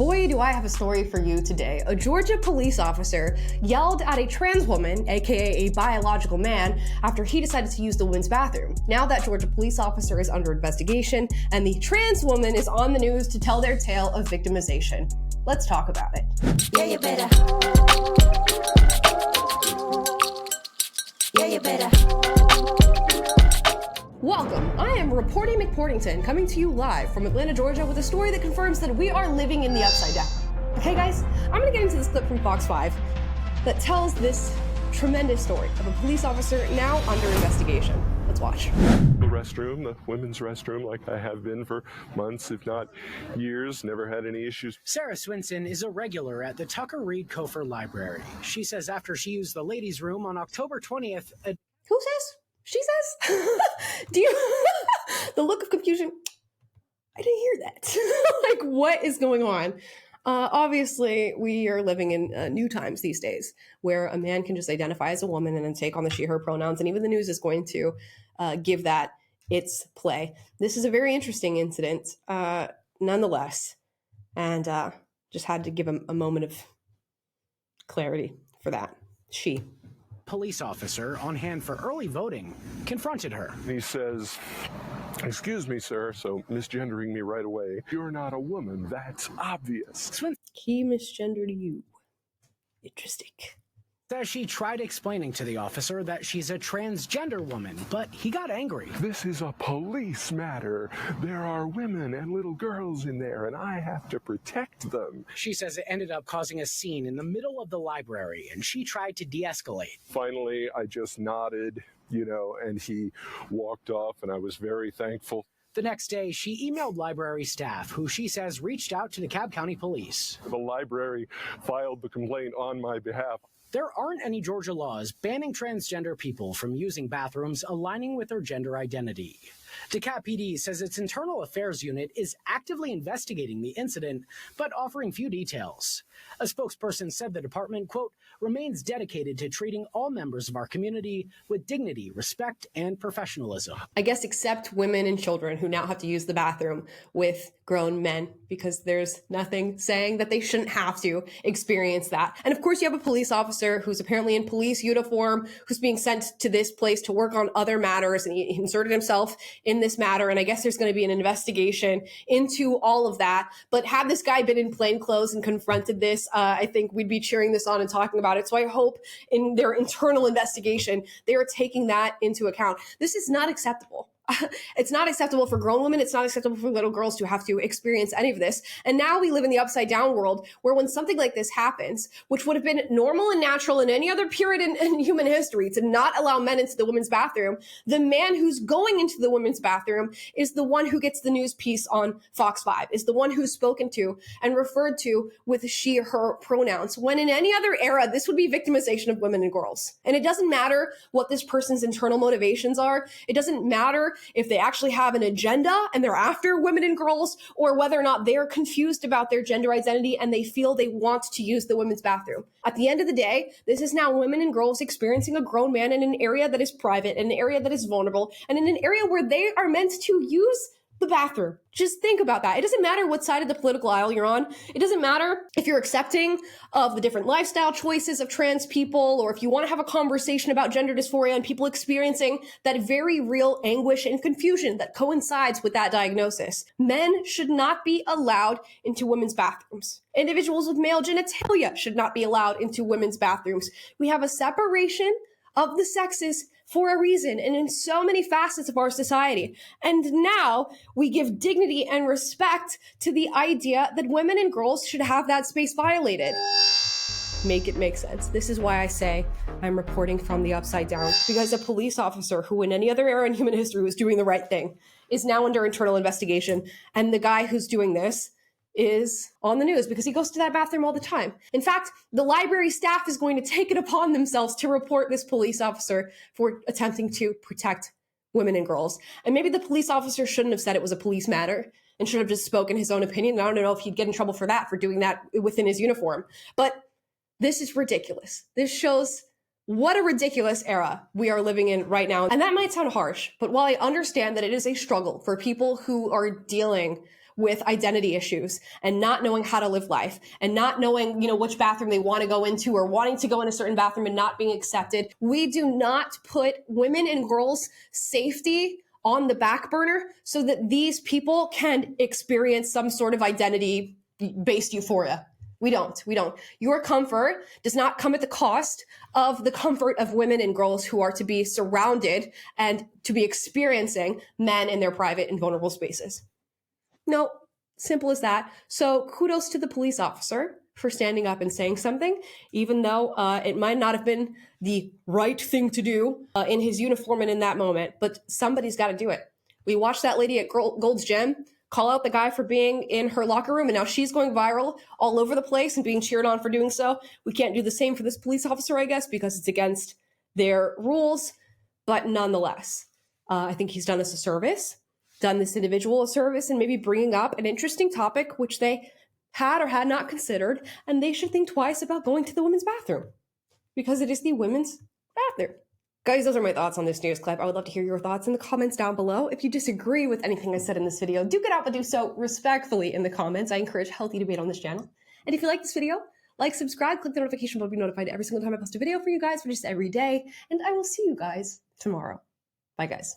Boy, do I have a story for you today. A Georgia police officer yelled at a trans woman, aka a biological man, after he decided to use the women's bathroom. Now that Georgia police officer is under investigation, and the trans woman is on the news to tell their tale of victimization. Let's talk about it. Yeah, you better. Yeah, you better. Welcome. I am Reporting McPortington, coming to you live from Atlanta, Georgia, with a story that confirms that we are living in the upside down. Okay, guys, I'm gonna get into this clip from Fox 5 that tells this tremendous story of a police officer now under investigation. Let's watch. The restroom, the women's restroom, like I have been for months, if not years, never had any issues. Sarah Swinson is a regular at the Tucker Reed Kofer Library. She says after she used the ladies' room on October 20th... Who says? She says? Do you... The look of confusion. I didn't hear that. Like, what is going on? Obviously, we are living in new times these days where a man can just identify as a woman and then take on the she, her pronouns. And even the news is going to give that its play. This is a very interesting incident, nonetheless. And just had to give a moment of clarity for that. She. Police officer on hand for early voting confronted her. He says, "Excuse me, sir," so misgendering me right away. "You're not a woman, that's obvious." He misgendered you. Interesting. Says she tried explaining to the officer that she's a transgender woman, but he got angry. "This is a police matter. There are women and little girls in there, and I have to protect them." She says it ended up causing a scene in the middle of the library, and she tried to de-escalate. Finally, I just nodded, and he walked off, and I was very thankful. The next day, she emailed library staff, who she says reached out to the Cobb County Police. The library filed the complaint on my behalf. There aren't any Georgia laws banning transgender people from using bathrooms aligning with their gender identity. DeKalb PD says its internal affairs unit is actively investigating the incident, but offering few details. A spokesperson said the department, quote, remains dedicated to treating all members of our community with dignity, respect, and professionalism. I guess except women and children who now have to use the bathroom with grown men, because there's nothing saying that they shouldn't have to experience that. And of course, you have a police officer who's apparently in police uniform, who's being sent to this place to work on other matters, and he inserted himself in this matter. And I guess there's going to be an investigation into all of that. But had this guy been in plain clothes and confronted this, I think we'd be cheering this on and talking about it. So I hope in their internal investigation, they are taking that into account. This is not acceptable. It's not acceptable for grown women. It's not acceptable for little girls to have to experience any of this. And now we live in the upside down world where when something like this happens, which would have been normal and natural in any other period in human history to not allow men into the women's bathroom, the man who's going into the women's bathroom is the one who gets the news piece on Fox 5, is the one who's spoken to and referred to with she, her pronouns. When in any other era, this would be victimization of women and girls. And it doesn't matter what this person's internal motivations are. It doesn't matter if they actually have an agenda and they're after women and girls, or whether or not they're confused about their gender identity and they feel they want to use the women's bathroom. At the end of the day, this is now women and girls experiencing a grown man in an area that is private, in an area that is vulnerable, and in an area where they are meant to use the bathroom. Just think about that. It doesn't matter what side of the political aisle you're on. It doesn't matter if you're accepting of the different lifestyle choices of trans people, or if you want to have a conversation about gender dysphoria and people experiencing that very real anguish and confusion that coincides with that diagnosis. Men should not be allowed into women's bathrooms. Individuals with male genitalia should not be allowed into women's bathrooms. We have a separation of the sexes for a reason, and in so many facets of our society. And now we give dignity and respect to the idea that women and girls should have that space violated. Make it make sense. This is why I say I'm reporting from the upside down, because a police officer who in any other era in human history was doing the right thing is now under internal investigation. And the guy who's doing this is on the news because he goes to that bathroom all the time. In fact, the library staff is going to take it upon themselves to report this police officer for attempting to protect women and girls. And maybe the police officer shouldn't have said it was a police matter and should have just spoken his own opinion. And I don't know if he'd get in trouble for that, for doing that within his uniform. But this is ridiculous. This shows what a ridiculous era we are living in right now. And that might sound harsh, but while I understand that it is a struggle for people who are dealing with identity issues and not knowing how to live life and not knowing, which bathroom they want to go into or wanting to go in a certain bathroom and not being accepted. We do not put women and girls' safety on the back burner so that these people can experience some sort of identity based euphoria. We don't. Your comfort does not come at the cost of the comfort of women and girls who are to be surrounded and to be experiencing men in their private and vulnerable spaces. No, simple as that. So kudos to the police officer for standing up and saying something, even though it might not have been the right thing to do in his uniform and in that moment, but somebody's got to do it. We watched that lady at Gold's Gym call out the guy for being in her locker room, and now she's going viral all over the place and being cheered on for doing so. We can't do the same for this police officer, I guess, because it's against their rules, but nonetheless, I think he's done us a service, done this individual a service, and maybe bringing up an interesting topic which they had or had not considered, and they should think twice about going to the women's bathroom, because it is the women's bathroom. Guys, those are my thoughts on this news clip. I would love to hear your thoughts in the comments down below. If you disagree with anything I said in this video, do get out, but do so respectfully in the comments. I encourage healthy debate on this channel. And if you like this video, like, subscribe, click the notification bell to be notified every single time I post a video for you guys for just every day. And I will see you guys tomorrow. Bye, guys.